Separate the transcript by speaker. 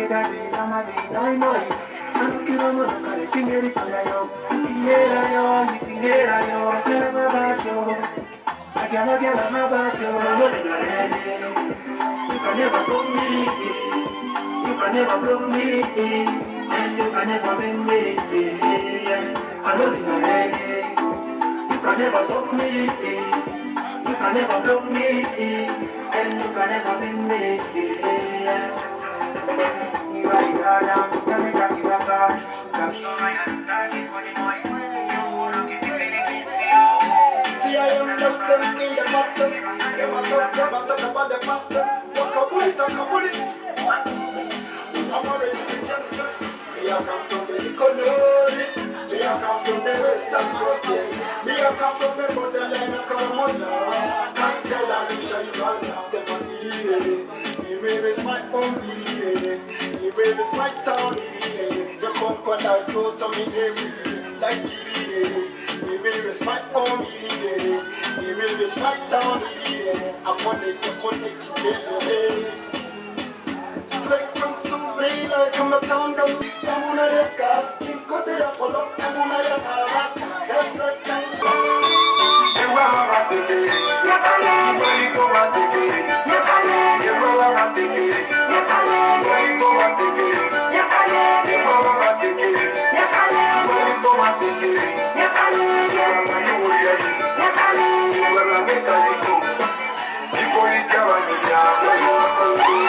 Speaker 1: You can never stop me. You can never block me. And you can never bend me. I know you're ready. You can never stop me. You can never block me. And you can never bend me. You are now. Tell me that you are God. See, I am just them in the masters. They must talk about the masters. Talk about it. I'm already together. Me I come from the colonies. Me I come from the western coast. Me I come from the borderline of Karamoja. Can't tell that you shall you run after my believe. Me where is my own believe. Me where is my town believe. The concord I go to me every like believe. Me where is my own believe. Me where is my town believe. I want it to get like I'm a town down. I'm on a gas. Got it up a lot. I'm on a gas. That's right. You